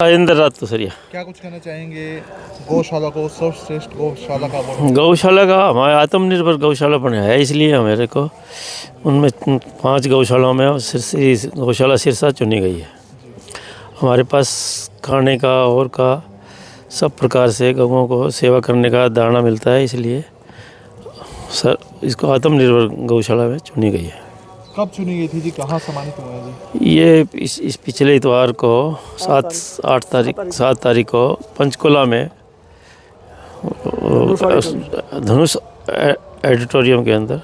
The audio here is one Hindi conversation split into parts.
इंद्र रात तो सरिया। क्या कुछ कहना चाहेंगे गौशाला को सर्वश्रेष्ठ गौशाला का अवार्ड? गौशाला का हमारे आत्मनिर्भर गौशाला बनाया है, इसलिए हमारे को उनमें 5 गौशालाओं में गौशाला सिरसा चुनी गई है। हमारे पास खाने का और का सब प्रकार से गौओं को सेवा करने का दाना मिलता है, इसलिए सर इसको आत्मनिर्भर गौशाला में चुनी गई है। कब चुनी गई थी जी, कहाँ सम्मानित हुए हैं जी? ये इस पिछले इतवार को 7 तारीख को पंचकुला में धनुष एडिटोरियम के अंदर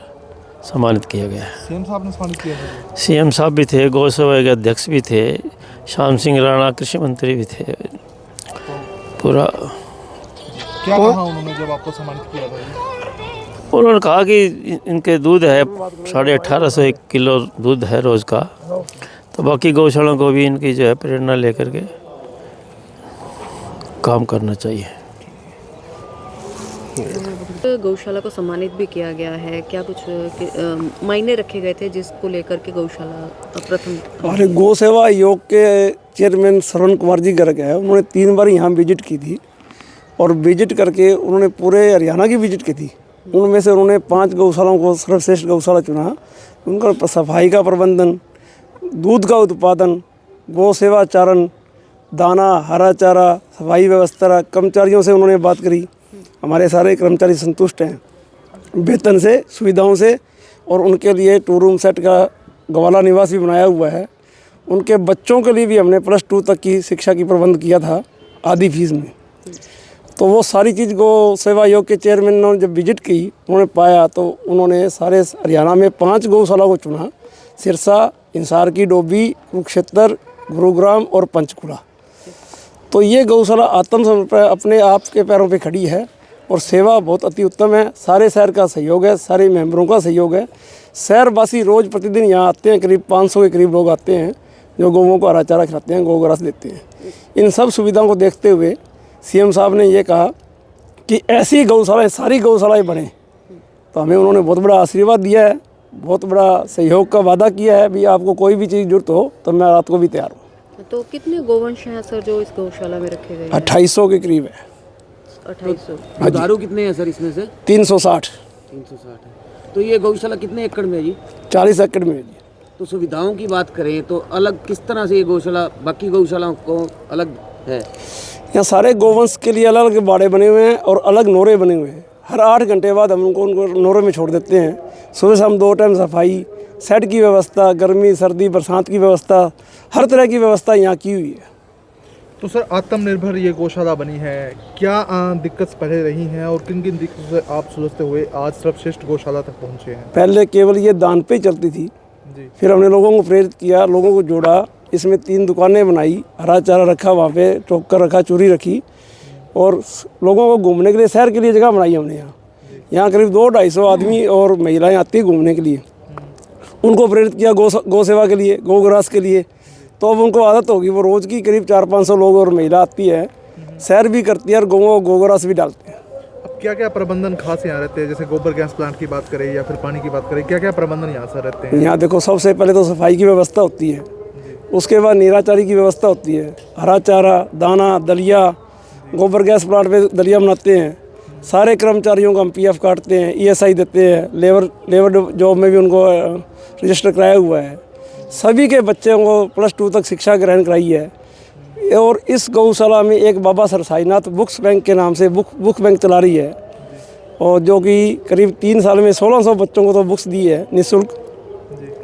सम्मानित किया गया है। सीएम साहब ने सम्मानित किया था? सीएम साहब भी थे, गौसभा के अध्यक्ष भी थे, श्याम सिंह राणा कृषि मंत्री भी थे। पूरा क्या कहा उन्होंने जब आपको सम्मानित किया था जी? उन्होंने कहा कि इनके दूध है 1850 किलो दूध है रोज़ का, तो बाकी गौशालाओं को भी इनकी जो है प्रेरणा लेकर के काम करना चाहिए। गौशाला को सम्मानित भी किया गया है, क्या कुछ मायने रखे गए थे जिसको लेकर के गौशाला प्रथम? हमारे गौ सेवा आयोग के चेयरमैन श्रवण कुमार जी गर्ग है, उन्होंने 3 बार यहाँ विजिट की थी और विजिट करके उन्होंने पूरे हरियाणा की विजिट की थी। उनमें से उन्होंने 5 गौशालाओं को सर्वश्रेष्ठ गौशाला चुना। उनका सफाई का प्रबंधन, दूध का उत्पादन, गौ सेवा चारण, दाना, हरा चारा, सफाई व्यवस्था, कर्मचारियों से उन्होंने बात करी। हमारे सारे कर्मचारी संतुष्ट हैं वेतन से, सुविधाओं से, और उनके लिए 2 रूम सेट का गवाला निवास भी बनाया हुआ है। उनके बच्चों के लिए भी हमने +2 तक की शिक्षा की प्रबंध किया था आधी फीस में। तो वो सारी चीज़ गौ सेवा आयोग के चेयरमैन ने जब विजिट की, उन्होंने पाया तो उन्होंने सारे हरियाणा में 5 गौशाला को चुना: सिरसा, इंसार की डोबी, कुरुक्षेत्र, गुरुग्राम और पंचकुला। तो ये गौशाला आत्मसमर्पण अपने आप के पैरों पे खड़ी है और सेवा बहुत अति उत्तम है। सारे शहर का सहयोग है, सारे मेंबरों का सहयोग है। शहरवासी रोज़ प्रतिदिन यहाँ आते हैं, करीब 500 के करीब लोग आते हैं जो गौओं को हरा चारा खिलाते हैं, गौ ग्रास देते हैं। इन सब सुविधाओं को देखते हुए सीएम साहब ने ये कहा कि ऐसी गौशालाएँ, सारी गौशालाएँ बने। तो हमें उन्होंने बहुत बड़ा आशीर्वाद दिया है, बहुत बड़ा सहयोग का वादा किया है भी आपको कोई भी चीज़ जरूरत हो तो मैं रात को भी तैयार हूँ। तो कितने गोवंश हैं सर जो इस गौशाला में रखे गए हैं? 2800 के करीब है। 2800। दारू कितने हैं सर इसमें से? 360 है। तो ये गौशाला कितने एकड़ में है जी? 40 एकड़ में है जी। तो सुविधाओं की बात करें तो अलग किस तरह से ये गौशाला बाकी गौशालाओं को अलग है? यहाँ सारे गोवंश के लिए अलग अलग बाड़े बने हुए हैं और अलग नोरे बने हुए हैं। हर 8 घंटे बाद हम उनको नोरे में छोड़ देते हैं। सुबह शाम 2 टाइम सफाई, सेट की व्यवस्था, गर्मी सर्दी बरसात की व्यवस्था, हर तरह की व्यवस्था यहाँ की हुई है। तो सर आत्मनिर्भर ये गौशाला बनी है, क्या दिक्कत पहले रही हैं और किन किन दिक्कतों से आप सुलझते हुए आज सर्वश्रेष्ठ गौशाला तक पहुँचे हैं? पहले केवल ये दान पे चलती थी जी। फिर हमने लोगों को प्रेरित किया, लोगों को जोड़ा, इसमें 3 दुकानें बनाई, हरा चारा रखा, वहाँ पे टोकर रखा, चूरी रखी, और लोगों को घूमने के लिए शहर के लिए जगह बनाई हमने। यहाँ करीब 200-250 आदमी और महिलाएं आती हैं घूमने के लिए। उनको प्रेरित किया गौ सेवा के लिए, गौ ग्रास के लिए। तो अब उनको आदत होगी, वो रोज़ की करीब 400-500 लोग और महिला आती है, सैर भी करती है और गौ ग्रास भी डालते हैं। अब क्या क्या प्रबंधन खास यहाँ रहते हैं, जैसे गोबर गैस प्लांट की बात करें या फिर पानी की बात करें, क्या क्या प्रबंधन यहाँ से रहते हैं? यहाँ देखो, सबसे पहले तो सफाई की व्यवस्था होती है, उसके बाद नीराचारी की व्यवस्था होती है, हरा चारा, दाना, दलिया, गोबर गैस प्लांट में दलिया बनाते हैं। सारे कर्मचारियों को हम PF काटते हैं, ESI देते हैं, लेबर जॉब में भी उनको रजिस्टर कराया हुआ है। सभी के बच्चों को +2 तक शिक्षा ग्रहण कराई है। और इस गौशाला में एक बाबा सरसाईनाथ बुक्स बैंक के नाम से बुक बैंक चला रही है, और जो कि करीब 3 साल में 1600 बच्चों को तो बुक्स दी है निःशुल्क,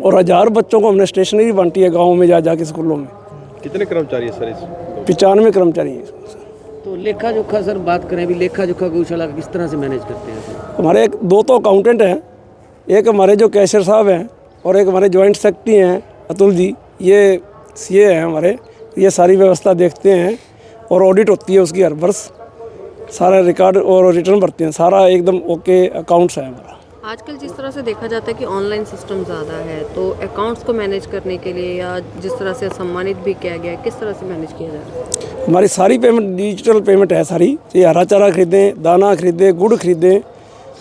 और 1000 बच्चों को हमने स्टेशनरी बांटी है गाँव में जा के स्कूलों में। कितने कर्मचारी है सर इस? 95 कर्मचारी हैं। तो लेखा जोखा सर बात करें अभी, लेखा जोखा गौशाला किस तरह से मैनेज करते हैं सर? हमारे 2 तो अकाउंटेंट हैं, एक हमारे जो कैशियर साहब हैं और एक हमारे जॉइंट सेक्रेटरी हैं अतुल जी, ये CA हैं हमारे। ये सारी व्यवस्था देखते हैं और ऑडिट होती है उसकी हर वर्ष, सारा रिकॉर्ड और रिटर्न भरते हैं, सारा एकदम ओके अकाउंट्स है हमारा। आजकल जिस तरह से देखा जाता है कि ऑनलाइन सिस्टम ज़्यादा है, तो अकाउंट्स को मैनेज करने के लिए या जिस तरह से सम्मानित भी किया गया है, किस तरह से मैनेज किया जा रहा है? हमारी सारी पेमेंट डिजिटल पेमेंट है सारी। ये हरा चारा खरीदें, दाना खरीदें, गुड़ खरीदें,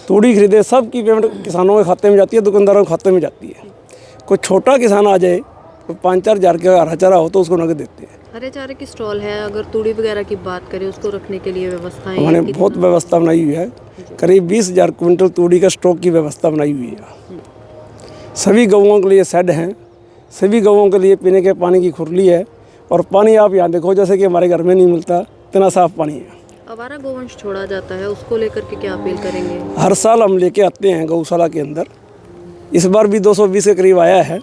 तूड़ी खरीदें, सब की पेमेंट किसानों के खाते में जाती है, दुकानदारों के खाते में जाती है। कोई छोटा किसान आ जाए 5-4 हज़ार का हरा चारा हो तो उसको नगद देते हैं। हरे चारे की स्टॉल है, अगर तूड़ी वगैरह की बात करें उसको रखने के लिए व्यवस्थाएं हैं हमने कितना? बहुत व्यवस्था बनाई हुई है, करीब 20,000 क्विंटल तूड़ी का स्टॉक की व्यवस्था बनाई हुई है। सभी गऊओं के लिए शेड हैं, सभी गऊओं के लिए पीने के पानी की खुरली है, और पानी आप यहाँ देखो जैसे कि हमारे घर में नहीं मिलता, इतना साफ पानी है। आवारा गोवंश छोड़ा जाता है, उसको लेकर के क्या अपील करेंगे? हर साल हम लेके आते हैं गौशाला के अंदर, इस बार भी 220 के करीब आया है।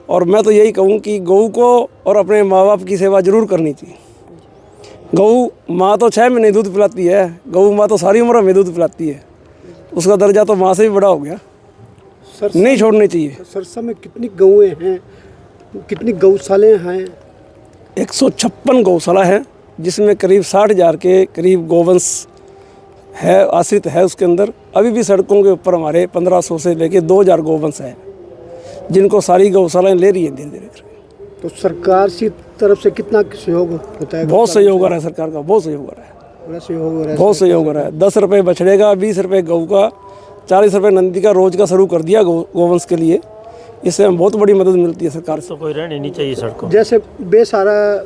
और मैं तो यही कहूँ कि गऊ को और अपने माँ बाप की सेवा जरूर करनी चाहिए। गऊ माँ तो 6 महीने दूध पिलाती है, गऊ माँ तो सारी उम्र हमें दूध पिलाती है, उसका दर्जा तो माँ से भी बड़ा हो गया, नहीं छोड़नी चाहिए। सरसा में कितनी गऊएं हैं, कितनी गौशालाएं हैं? 156 गौशाला है, जिसमें करीब 60,000 के करीब गोवंश है, आश्रित है उसके अंदर। अभी भी सड़कों के ऊपर हमारे 1500 से लेके 2,000 गोवंश हैं, जिनको सारी गौशालाएं ले रही है धीरे धीरे करके। तो सरकार की तरफ से कितना सहयोग होता है? बहुत सहयोग हो रहा है सरकार का, बहुत सहयोग हो रहा है, बड़ा सहयोग हो रहा है। बहुत सहयोग हो रहा है। 10 रुपये बछड़े का, 20 रुपये गऊ का, 40 रुपये नंदी का रोज का शुरू कर दिया गोवंश के लिए। इससे हमें बहुत बड़ी मदद मिलती है सरकार से। तो कोई रहनी नहीं चाहिए सड़कों। जैसे बेसहारा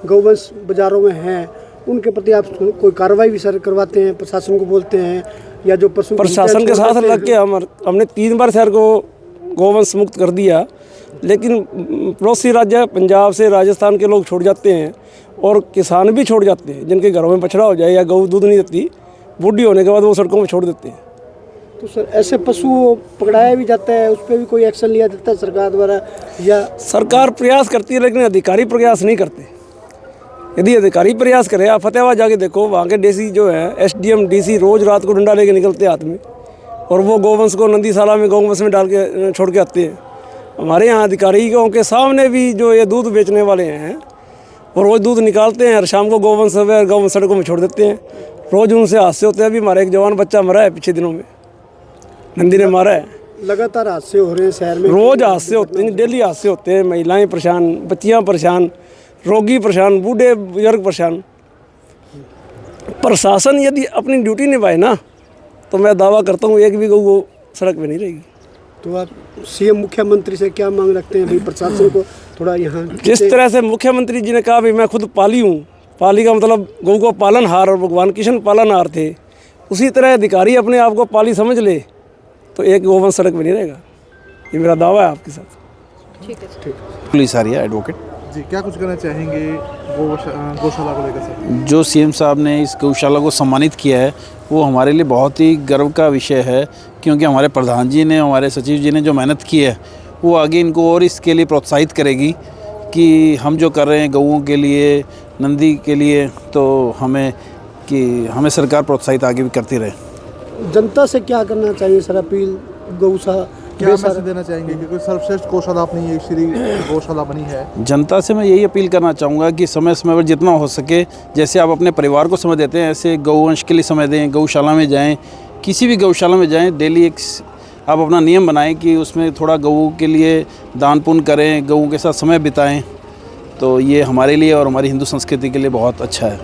गौवंश बाजारों में हैं, उनके प्रति आप कोई कार्रवाई भी सर करवाते हैं, प्रशासन को बोलते हैं, या जो पशु प्रशासन के साथ लग के हमने 3 बार शहर को गोवंश मुक्त कर दिया, लेकिन पड़ोसी राज्य पंजाब से राजस्थान के लोग छोड़ जाते हैं, और किसान भी छोड़ जाते हैं, जिनके घरों में बछड़ा हो जाए या गऊ दूध नहीं देती, बूढ़ी होने के बाद वो सड़कों में छोड़ देते हैं। तो सर ऐसे पशु पकड़ाया भी जाता है, उस पर भी कोई एक्शन लिया जाता है सरकार द्वारा? या सरकार प्रयास करती है, लेकिन अधिकारी प्रयास नहीं करते। यदि अधिकारी प्रयास करे, आप फतेहाबाद जाके देखो, वहाँ के डीसी जो है, SDM DC रोज़ रात को डंडा लेके निकलते हाथ में, और वो गोवंश को नंदीशाला में गौवंश में डाल के छोड़ के आते हैं। हमारे यहाँ अधिकारियों के सामने भी जो ये दूध बेचने वाले हैं, वो रोज़ दूध निकालते हैं और शाम को गौवंश सड़कों में छोड़ देते हैं। रोज़ उनसे हादसे होते हैं। अभी हमारा एक जवान बच्चा मरा है पिछले दिनों में, नंदी ने मारा है। लगातार हादसे हो रहे हैं शहर में, रोज़ हादसे होते हैं, डेली हादसे होते हैं। महिलाएं परेशान, बच्चियाँ परेशान, रोगी परेशान, बूढ़े बुजुर्ग परेशान। प्रशासन यदि अपनी ड्यूटी निभाए ना, तो मैं दावा करता हूँ एक भी गऊ वो सड़क पे नहीं रहेगी। तो आप CM मुख्यमंत्री से क्या मांग रखते हैं भाई, प्रशासन को थोड़ा यहाँ? जिस तरह से मुख्यमंत्री जी ने कहा भाई मैं खुद पाली हूँ, पाली का मतलब गऊ को पालनहार और भगवान कृष्ण पालनहार थे, उसी तरह अधिकारी अपने आप को पाली समझ ले तो एक गोवंश सड़क पे नहीं रहेगा। ये मेरा दावा है आपके साथ। ठीक है सर। Police Arya advocate. जी, क्या कुछ कहना चाहेंगे गौशाला को लेकर सर? जो CM साहब ने इस गौशाला को सम्मानित किया है, वो हमारे लिए बहुत ही गर्व का विषय है, क्योंकि हमारे प्रधान जी ने, हमारे सचिव जी ने जो मेहनत की है, वो आगे इनको और इसके लिए प्रोत्साहित करेगी कि हम जो कर रहे हैं गऊओं के लिए, नंदी के लिए, तो हमें सरकार प्रोत्साहित आगे भी करती रहे। जनता से क्या करना चाहिए सर अपील? गौशाला क्या मैसेज देना चाहेंगे, क्योंकि सर्वश्रेष्ठ गौशाला अपनी ये श्री गौशाला बनी है? जनता से मैं यही अपील करना चाहूँगा कि समय समय पर जितना हो सके, जैसे आप अपने परिवार को समय देते हैं, ऐसे गौवंश के लिए समय दें। गौशाला में जाएं, किसी भी गौशाला में जाएं, डेली एक आप अपना नियम बनाएं कि उसमें थोड़ा गऊ के लिए दान पुण्य करें, गऊ के साथ समय बिताएं। तो ये हमारे लिए और हमारी हिंदू संस्कृति के लिए बहुत अच्छा है।